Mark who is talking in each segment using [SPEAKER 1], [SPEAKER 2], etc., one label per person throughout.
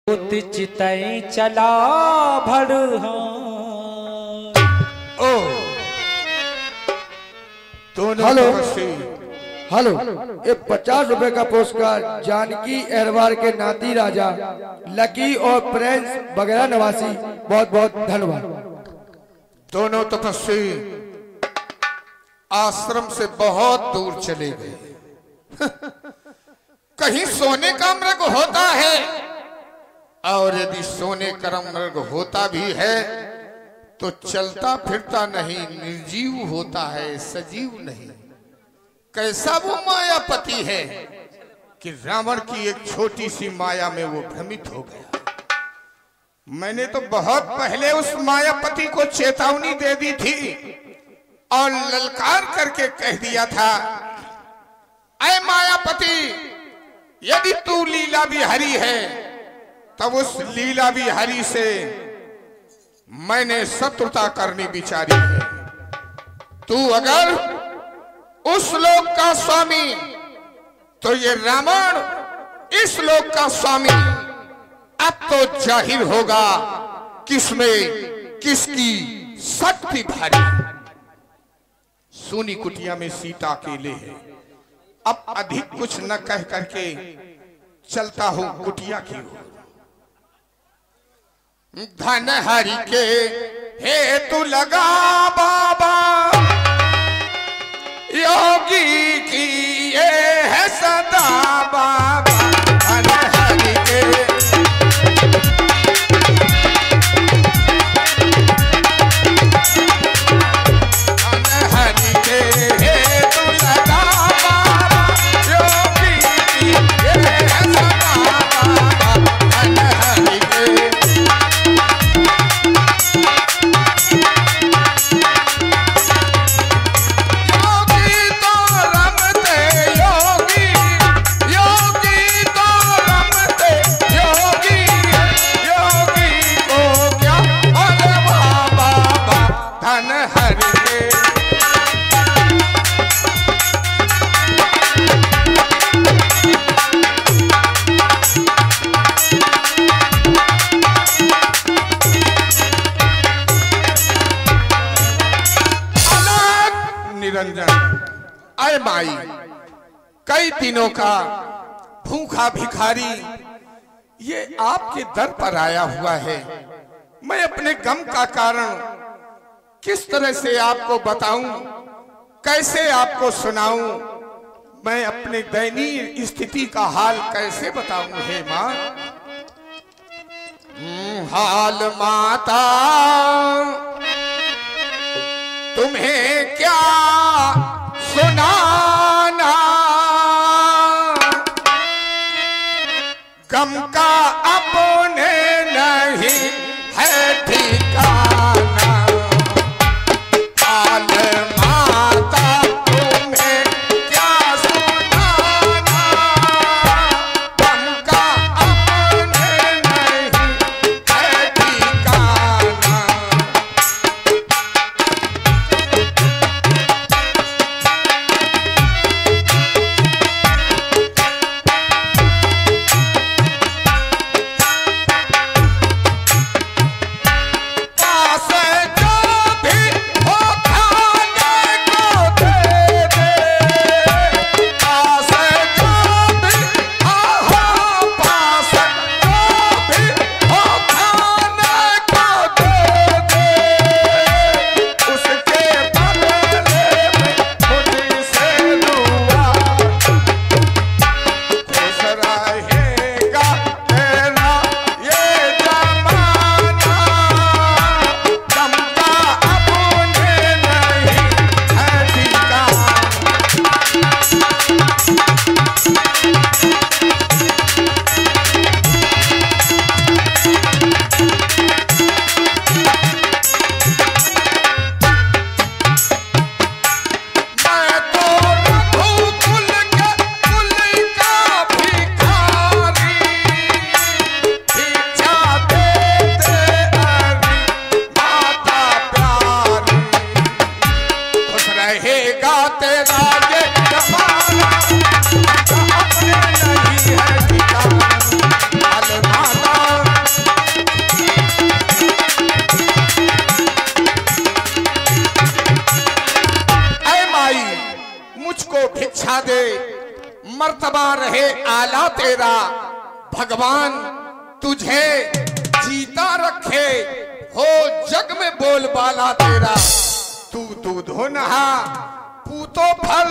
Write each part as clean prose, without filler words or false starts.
[SPEAKER 1] चितई चला भड़
[SPEAKER 2] ओ
[SPEAKER 3] hello hello, ये 50 रुपए का पुरस्कार जानकी अहरवार के नाती राजा लकी और प्रिंस वगैरह नवासी, बहुत बहुत धन्यवाद।
[SPEAKER 2] दोनों तपस्वी आश्रम से बहुत दूर चले गए। कहीं सोने का मृग होता है, और यदि सोने का मृग होता भी है तो चलता फिरता नहीं, निर्जीव होता है, सजीव नहीं। कैसा वो मायापति है कि रावण की एक छोटी सी माया में वो भ्रमित हो गया। मैंने तो बहुत पहले उस मायापति को चेतावनी दे दी थी और ललकार करके कह दिया था, ऐ मायापति, यदि तू लीला बिहारी है तब उस लीला बिहारी से मैंने शत्रुता करनी विचारी है। तू अगर उस लोक का स्वामी तो ये रावण इस लोक का स्वामी। अब तो जाहिर होगा किसमें किसकी शक्ति भारी। सोनी कुटिया में सीता अकेले है। अब अधिक कुछ न कह करके चलता हूं कुटिया की ओर। धन हरि के हेतु लगा बाबा, योगी की ये है सदा बाबा। धन हरि के हेतु लगा बाबा, योगी की ये है सदा बाबा। धन हरि के माई, कई दिनों का भूखा भिखारी ये आपके दर पर आया हुआ है। मैं अपने गम का कारण किस तरह से आपको बताऊं, कैसे आपको सुनाऊं, मैं अपने दयनीय स्थिति का हाल कैसे बताऊं। हे मां, हाल माता तुम्हें क्या सुनाना, गम का अपने नहीं है ठिकाना। हाल माता तुम्हें क्या सुनाना, गम का अपने नहीं है ठिकाना। मर्तबा रहे आला तेरा, भगवान तुझे जीता रखे, हो जग में बोलबाला तेरा। तू दूधो नहा पूतो फल,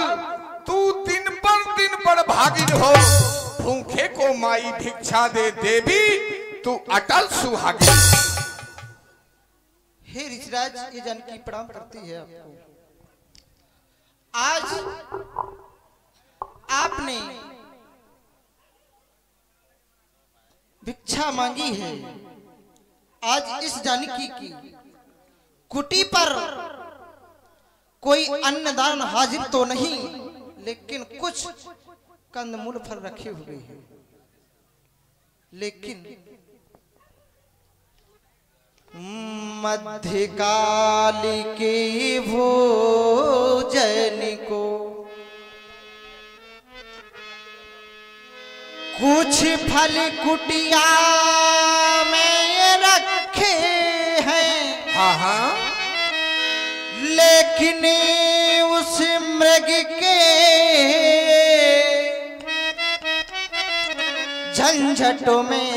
[SPEAKER 2] तू दिन पर भागिन हो, भूखे को माई भिक्षा दे देवी, तू अटल सुहागिन।
[SPEAKER 4] हे ऋषिराज, ये जानकी प्रणाम करती है आपको। आज आपने भिक्षा मांगी है। आज इस जानकी की कुटी पर कोई अन्नदान हाजिर तो नहीं, लेकिन कुछ कंदमूल फल रखे हुए हैं। लेकिन मध्यकाल के भोजन को कुछ फल कुटिया में रखे हैं।
[SPEAKER 2] हाँ,
[SPEAKER 4] लेकिन उस मृग के झंझटों में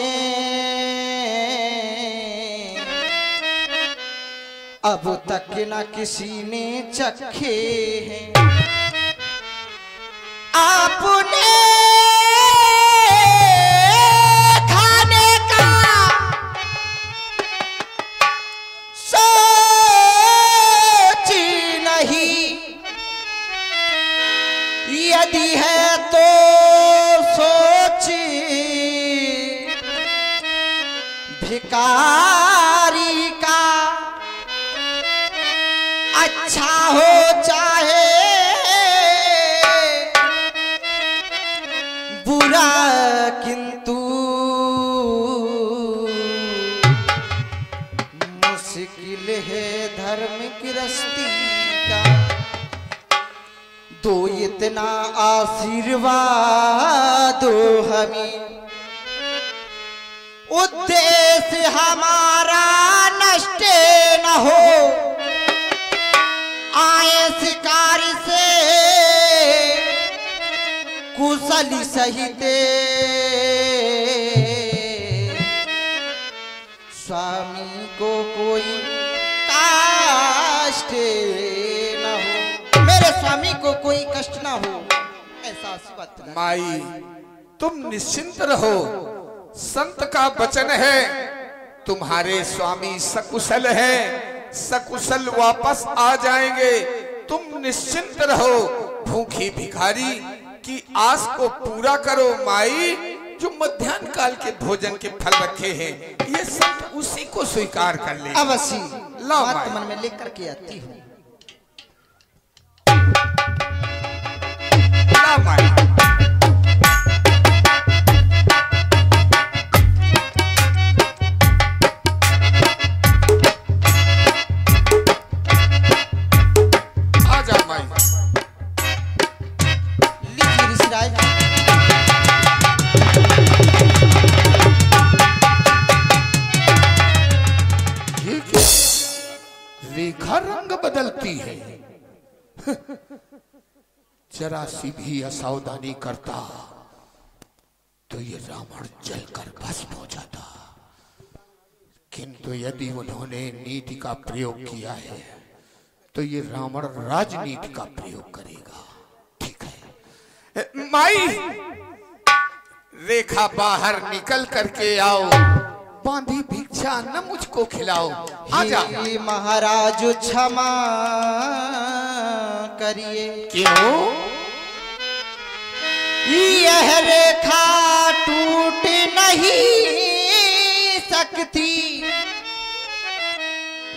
[SPEAKER 4] अब तक न किसी ने चखे हैं। आपने खाने का सोची नहीं, यदि है तो सोची भिखारी का अच्छा हो चाहे बुरा, किंतु मुश्किल है धर्म गृहस्थी का। दो इतना आशीर्वाद दो हमें, उद्देश्य हमारा नष्ट न हो, आए शिकार से कुशली सहित स्वामी को कोई कष्ट न हो, मेरे स्वामी को कोई कष्ट ना हो, ऐसा आशीर्वाद।
[SPEAKER 2] माई तुम निश्चिंत रहो, संत का वचन है, तुम्हारे स्वामी सकुशल है, सकुशल वापस आ जाएंगे। तुम निश्चिंत रहो, भूखी भिखारी की आस को पूरा करो। माई जो मध्याह्न काल के भोजन के फल रखे हैं, ये संत उसी को स्वीकार कर ले।
[SPEAKER 4] अवश्य
[SPEAKER 2] लाओ
[SPEAKER 4] बात
[SPEAKER 2] माई।
[SPEAKER 4] मन में लेकर के आती हूँ।
[SPEAKER 2] लाओ माई।
[SPEAKER 4] लीजिए ऋषिराज।
[SPEAKER 2] रेखा रंग बदलती है, जरा सी भी असावधानी करता तो ये रावण जलकर भस्म हो जाता। किंतु यदि उन्होंने नीति का प्रयोग किया है तो ये रावण राजनीति का प्रयोग करेगा। ठीक है माई, रेखा बाहर निकल करके आओ, बांधी भिक्षा न मुझको खिलाओ। आजा।
[SPEAKER 4] हे महाराज क्षमा करिए,
[SPEAKER 2] क्यों?
[SPEAKER 4] यह रेखा टूट नहीं सकती,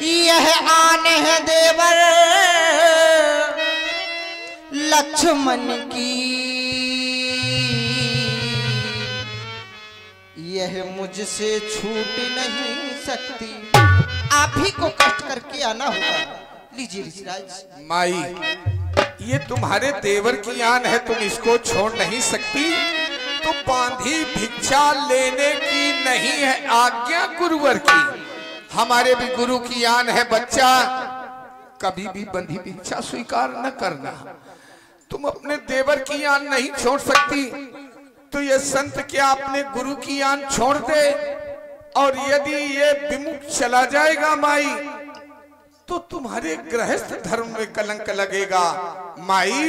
[SPEAKER 4] यह आन है देवर लक्ष्मण की, यह मुझसे छूट नहीं सकती। आप ही को कष्ट करके आना होगा। लीजिए ऋषिराज।
[SPEAKER 2] माई ये तुम्हारे देवर की आन है, तुम इसको छोड़ नहीं सकती। तो बांधी भिक्षा लेने की नहीं है आज्ञा गुरुवर की, हमारे भी गुरु की आन है बच्चा, कभी भी बंधी भिक्षा स्वीकार न करना। तुम अपने देवर की आन नहीं छोड़ सकती तो ये संत क्या अपने गुरु की आन छोड़ दे? और यदि ये विमुख चला जाएगा माई तो तुम्हारे गृहस्थ धर्म में कलंक लगेगा। माई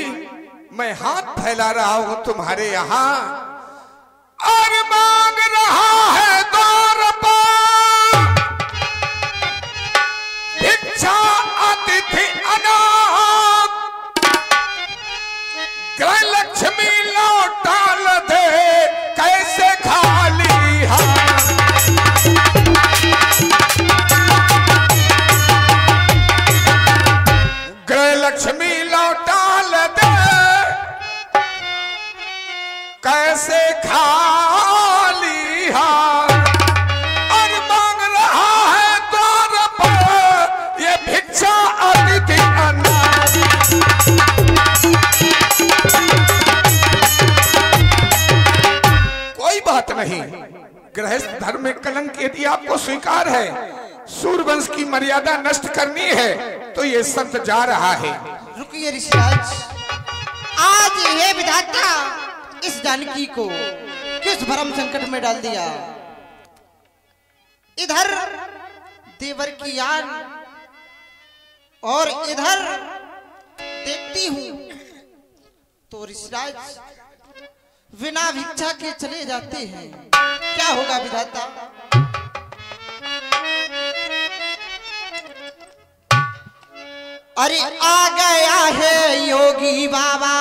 [SPEAKER 2] मैं हाथ फैला रहा हूं तुम्हारे यहाँ और मांग रहा है द्वार पर भिक्षा अतिथि अनाथ, गृह लक्ष्मी लौटा दे कैसे खाली हाथ। गृह लक्ष्मी लौटा दे कैसे खाली हाथ, और मांग रहा है द्वार पर ये भिक्षा अतिथि अनाथ। कोई बात नहीं, गृहस्थ धर्म में कलंक यदि आपको स्वीकार है, सूर्यवंश की मर्यादा नष्ट करनी है तो ये संत जा रहा है।
[SPEAKER 4] रुकिए ऋषिराज, आज ये विधाता इस जानकी को किस भरम संकट में डाल दिया। इधर देवर की आन और इधर देखती हूं तो ऋषिराज बिना भिक्षा के चले जाते हैं। क्या होगा विधाता? अरे आ गया है योगी बाबा,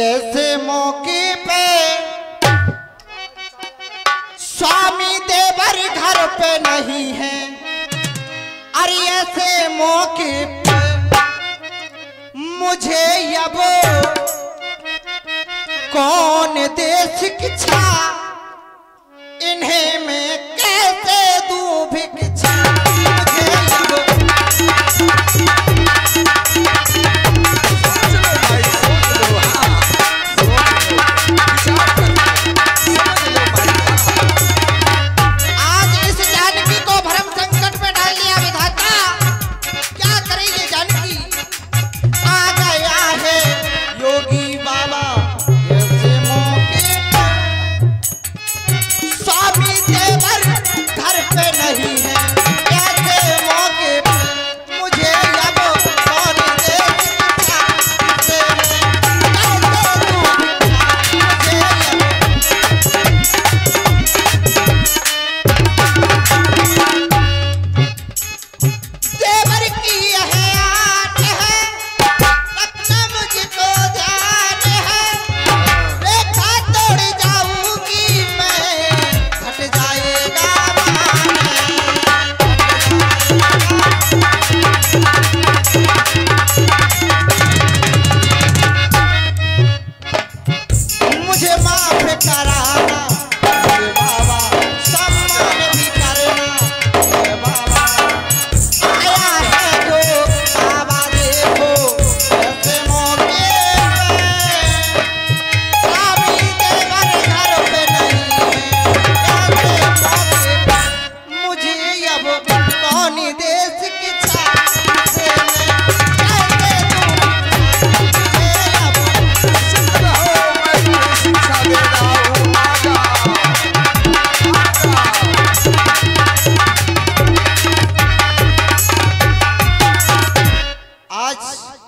[SPEAKER 4] ऐसे मौके पे स्वामी देवर घर पे नहीं है। अरे ऐसे मौके पे मुझे अब कौन देश शिक्षा, इन्हें मैं कैसे दूं भिक्षा।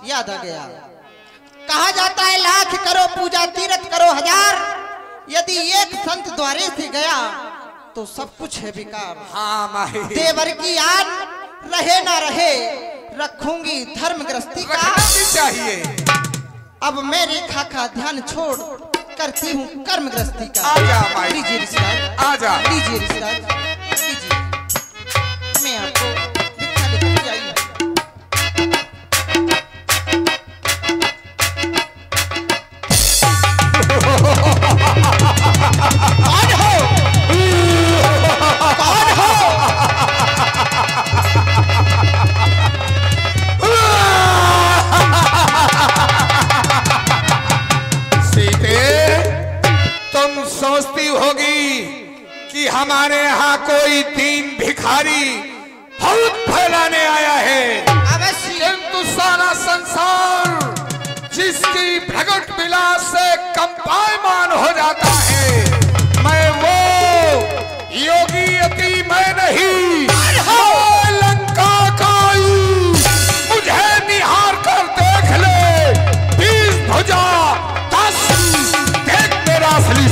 [SPEAKER 4] याद आ गया। कहा जाता है लाख करो पूजा तीरथ करो हजार, यदि एक संत द्वारे से गया तो सब कुछ है बेकार।
[SPEAKER 2] हाँ माही,
[SPEAKER 4] देवर की आन रहे ना रहे रखूंगी धर्म गृहस्थी का
[SPEAKER 2] चाहिए।
[SPEAKER 4] अब मैं रेखा का ध्यान छोड़ करती हूँ कर्म गृहस्थी का।
[SPEAKER 2] आजा माई,
[SPEAKER 4] लीजिए ऋषिराज,
[SPEAKER 2] आजा
[SPEAKER 4] लीजिए ऋषिराज, लीजिए। मैं आपको भिक्षा लेकर आई हूँ। कौन हो? कौन हो?
[SPEAKER 2] सीते, तुम सोचती होगी कि हमारे यहाँ कोई दीन भिखारी भूत फैलाने आया है,
[SPEAKER 4] अवश्य।
[SPEAKER 2] किंतु सारा संसार जिसकी भगत विलास से कंपायमान हो जाता है, मैं वो योगी यति मैं नहीं, लंका काई। मुझे निहार कर देख ले 20 भुजा 10 देख मेरा असली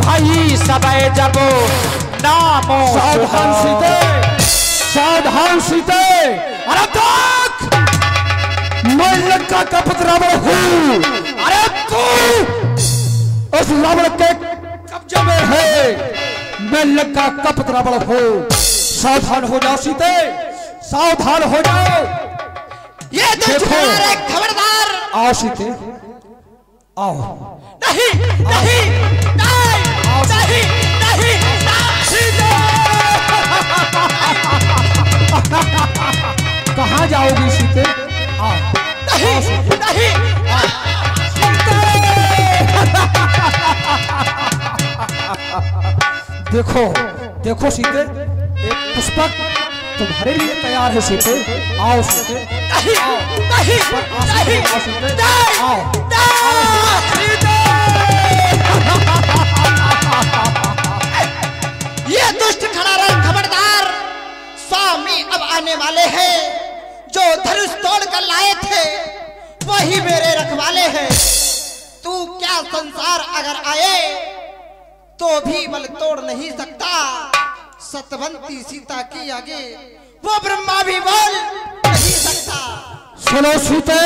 [SPEAKER 1] भाई सबे जब नामो
[SPEAKER 3] सावधान सीते, सावधान सीते। अरे देख, मैं लंका का पुत्र रावण हूँ। अरे तू उस रावण के कब्जे में है, मैं लंका का पुत्र रावण हूँ। सावधान हो जाओ सीते, सावधान हो जाओ।
[SPEAKER 4] ये देखो खबरदार।
[SPEAKER 3] आओ सीते, आओ।
[SPEAKER 4] नहीं नहीं नहीं नहीं नहीं
[SPEAKER 3] कहाँ जाओगी सीते? आओ।
[SPEAKER 4] नहीं नहीं
[SPEAKER 3] देखो देखो सीते, एक पुष्पक तुम्हारे लिए तैयार है सीते। आओ सीते,
[SPEAKER 4] नहीं
[SPEAKER 3] आओ।
[SPEAKER 4] नहीं
[SPEAKER 3] नहीं, आओ सीते, आओ।
[SPEAKER 4] ये दुष्ट खड़ा रहे, खबरदार। स्वामी अब आने वाले हैं। जो धनुष तोड़ कर लाए थे वही मेरे रखवाले हैं। तू क्या संसार अगर आए तो भी बल तोड़ नहीं सकता। सतवंती सीता की आगे वो ब्रह्मा भी बोल नहीं सकता।
[SPEAKER 3] सुनो सीते,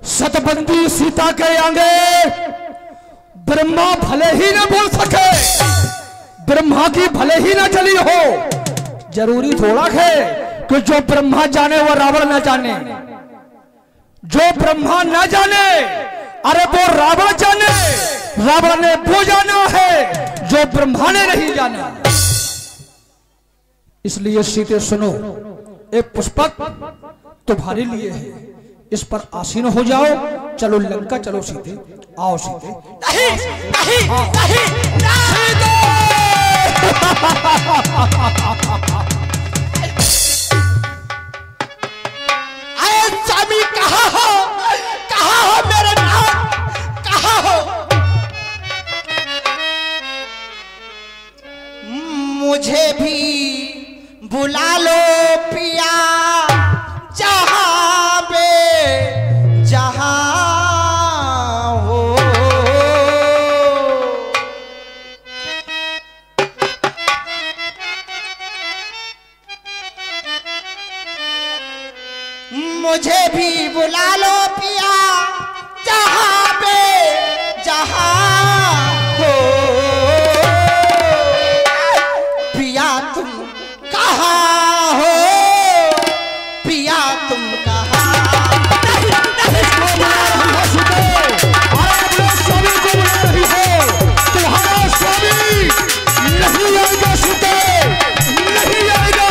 [SPEAKER 3] सतबंदी सीता के आगे ब्रह्मा भले ही न बोल सके, ब्रह्मा की भले ही न चली हो। जरूरी थोड़ा है कि जो ब्रह्मा जाने वो रावण न जाने, जो ब्रह्मा न जाने अरे वो रावण जाने। रावण ने वो जाना है जो ब्रह्मा ने नहीं जाना। इसलिए सीते सुनो, एक पुष्पक तुम्हारे लिए है, इस पर आसीन हो जाओ। चलो लंका चलो सीते, आओ सीते।
[SPEAKER 4] नहीं नहीं नहीं आए स्वामी, कहाँ हो? कहाँ हो मेरे नाथ? कहाँ हो? मुझे भी बुला लो पिया, जहाँ पे जहाँ हो। मुझे भी बुला लो पिया, जहाँ पे जहाँ हो। पिया तुम कहाँ हो? पिया तुम कहाँ?
[SPEAKER 3] तुम्हारा स्वामी नहीं आएगा सीते, नहीं आएगा,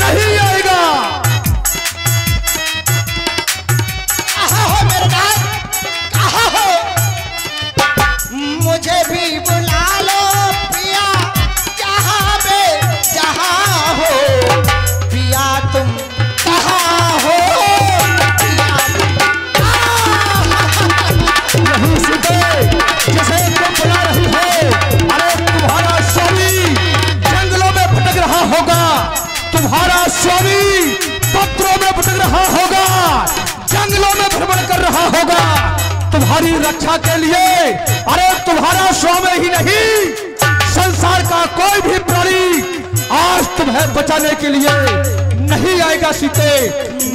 [SPEAKER 3] नहीं आएगा।
[SPEAKER 4] कहाँ हो मेरे नाथ? कहाँ हो? मुझे भी बुला लो पिया, जहाँ पे जहाँ हो। पिया तुम कहाँ हो? पिया तुम
[SPEAKER 3] नहीं सीते, जैसे तुम बुला रही हो। अरे तुम्हारा स्वामी जंगलों में भटक रहा होगा, तुम्हारा स्वामी पत्रों में भटक रहा होगा, जंगलों में भ्रमण कर रहा होगा तुम्हारी रक्षा के लिए। अरे तुम्हारा स्वामी ही नहीं, संसार का कोई भी प्राणी आज तुम्हें बचाने के लिए नहीं आएगा सीते,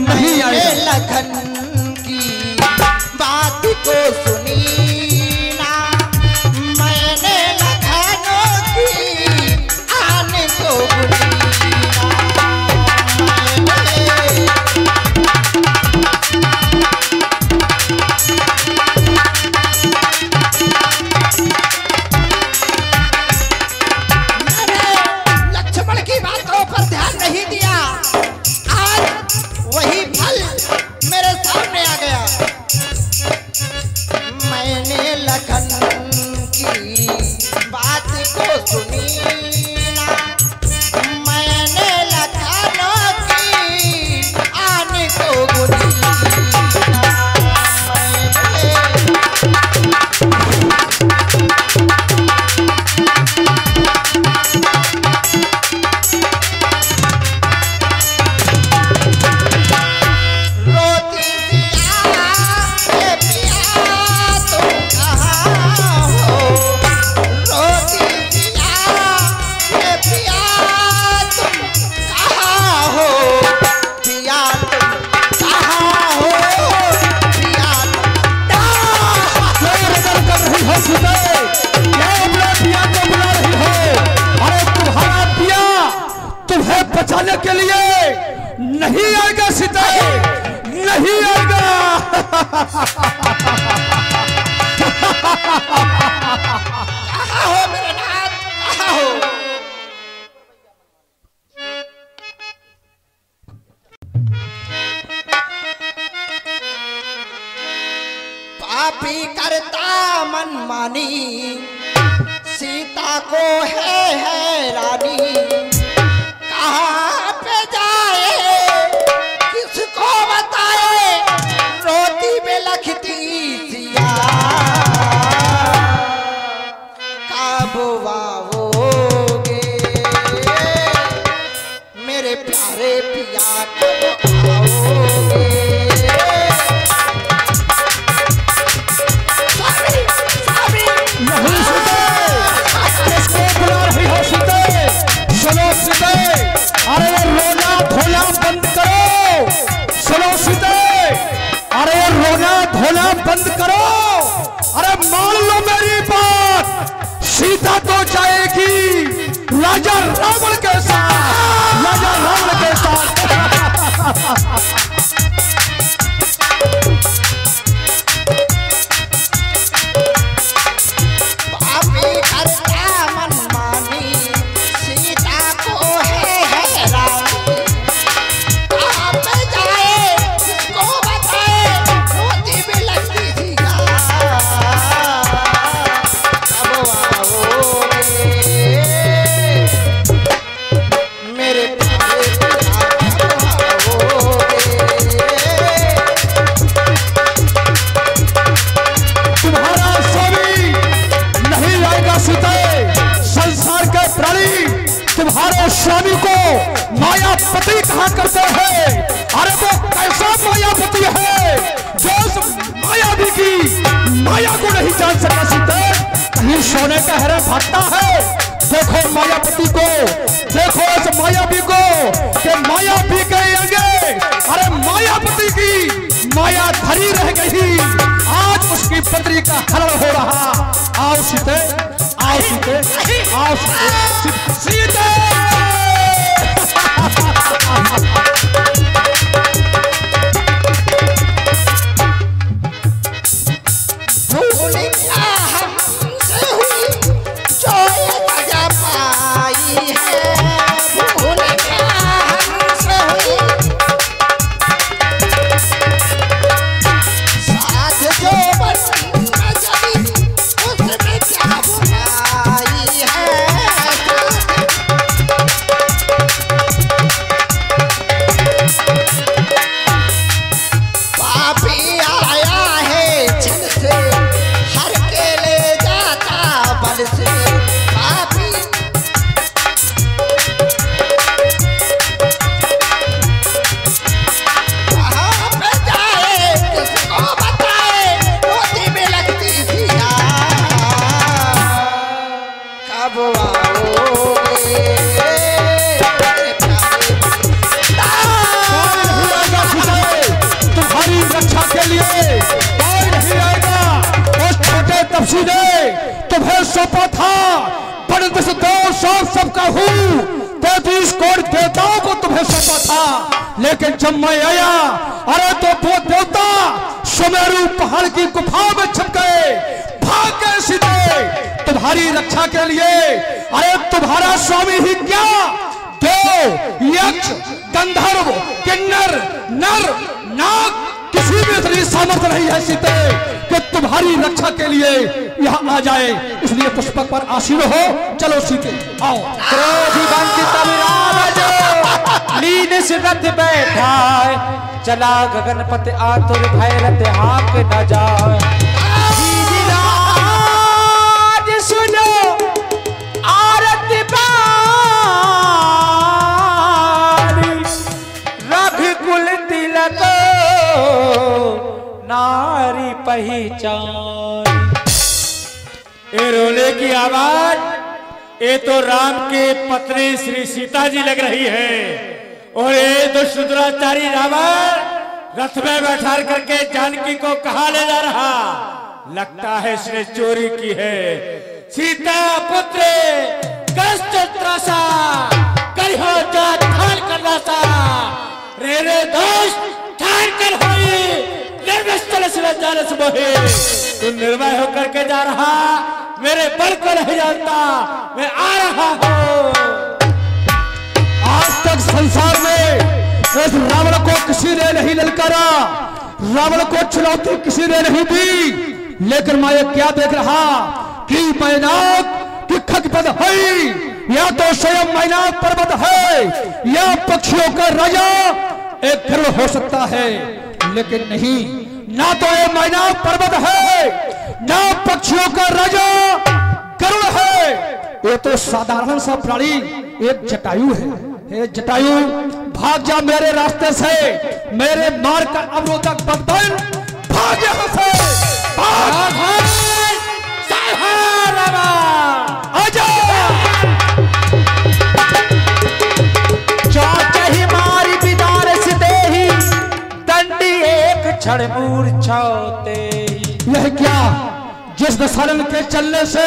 [SPEAKER 3] नहीं आएगा।
[SPEAKER 4] लखन की बात को सुनी ना, मैंने लखनों की आन को बुली ना। मैंने लक्ष्मण की बातों पर ध्यान नहीं दिया। आज वही फल मेरे सामने आ गया। मैंने लखन की बात को सुनी पापी करता मनमानी, सीता को है हैरानी, कहाँ पे जाए किसको बताए, रोती में लखती सिया, कब आओगे मेरे प्यारे पिया, कब आओगे।
[SPEAKER 1] नहीं सुते, किसको बुला रही हो सुते, सुनो सुते, अरे रोना धोना बंद करो, सुनो सुते, अरे रोना धोना बंद करो, अरे मान लो मेरी बात, सीता तो जाएगी राजा रावण के साथ, राजा रावण के साथ। तुम्हारे स्वामी को मायापति कहा करते हैं, अरे वो कैसा मायापति है जो उस मायावी की माया को नहीं जान सका सीते, कहीं सोने का हेरा भागता है। देखो मायापति को, देखो इस मायावी को कि मायावी के आगे अरे मायापति की माया धरी रह गई, आज उसकी पत्री का हरण हो रहा। आओ सीते, आओ सीते, आओ सीते।
[SPEAKER 4] भूल क्या हमसे हुई जो ये सजा पाई है, भूल क्या हमसे हुई साथ जो बचपन में चली उसमें क्या बुराई है। पापी आया है छल से हर के ले जाता बल से, पापी कहाँ पे जाए किसको बताए, रोती में लगती थी कब आओगे मेरे प्यारे।
[SPEAKER 1] तुम्हारी रक्षा के लिए कोई नहीं आएगा। उस छोटे तपसी ने तुम्हें सौंपा था, पंडित से 200 सबका हूँ 33 करोड़ देवताओं को तुम्हें सौंपा था, लेकिन जब मैं आया अरे तो वो देवता सुमेरु पहाड़ की गुफा में छुप गए, भाग गए सीधे तुम्हारी रक्षा के लिए। अरे तुम्हारा स्वामी ही क्या, देव यक्ष गंधर्व किन्नर नर नाग किसी भी इतनी सामर्थ्य नहीं है सीते कि तुम्हारी रक्षा के लिए यहाँ आ जाए, इसलिए पुष्पक पर आसीन हो। चलो सीते आओ। लीन से रथ बैठा चला गगनपति आतुर भय रथ हाँक न जाए। सुनो आरती बारी रघुकुल तिलक नारी पहचान। ये रोने की आवाज ये तो राम के पत्नी श्री सीता जी लग रही है, और ये दुष्टुराचारी रावण रथ में बैठा करके जानकी को कहा ले जा रहा, लगता है इसने चोरी की है। सीता पुत्र कष्ट त्रासा करिहो जात ठान कर दासा, रे दोष ठान कर होई निर्वस्त्र से जानस मोहे। तू निर्भय होकर के जा रहा, मेरे बल को नहीं जानता, मैं आ रहा हूँ। आज तक संसार में इस रावण को किसी ने नहीं ललकारा, रावण को चुनौती किसी ने नहीं दी, लेकिन मैं ये क्या देख रहा कि मैनाक की खगपद है, या तो स्वयं मैनाक पर्वत है, या पक्षियों का राजा एक गरुड़ हो सकता है, लेकिन नहीं, ना तो ये मैनाक पर्वत है, ना पक्षियों का राजा गरुड़ है, ये तो साधारण सा प्राणी एक जटायु है। हे जटायु, भाग जा मेरे रास्ते से, मेरे मार्ग का अवरोधक मत बन, भाग यहाँ से, भाग, आजा।
[SPEAKER 5] चाचा मारी बिदार से देही, दंडी एक क्षण मूर्छाते।
[SPEAKER 1] यह क्या, जिस दशहरण के चलने से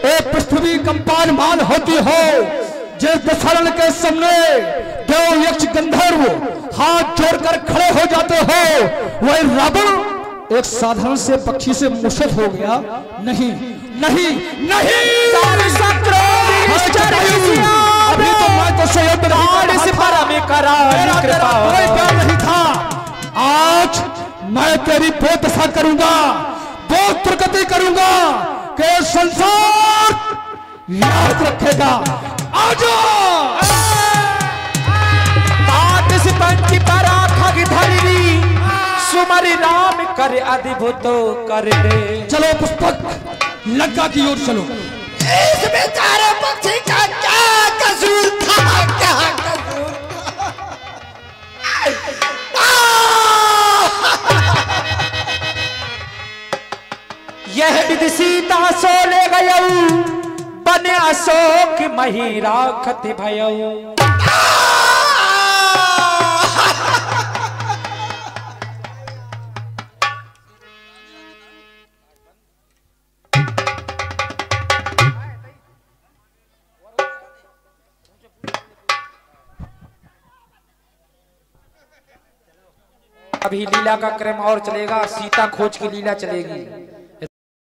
[SPEAKER 1] एक पृथ्वी कंपायमान होती हो, जिस दशहरण के सामने देव यक्ष गंधर्व हाथ जोड़कर खड़े हो जाते हो, वही रावण एक साधारण से पक्षी से मुश्किल हो गया। नहीं नहीं नहीं, अभी तो मैं तो कोई प्यार नहीं था, आज मैं तेरी वो दशा करूंगा, वो दुर्गति करूंगा कि संसार याद रखेगा। आजा
[SPEAKER 5] पंची परा खग धरी, सुमरि राम कर अद्भुत कर दे।
[SPEAKER 1] चलो पुष्पक, लंका की ओर चलो।
[SPEAKER 2] इस बेचारे पक्षी का क्या कसूर था, क्या कसूर
[SPEAKER 5] यह विधि सीता सो ले गयऊ, बने अशोक मही राखत भयऊ। अभी लीला का क्रम और चलेगा, सीता खोज की लीला चलेगी।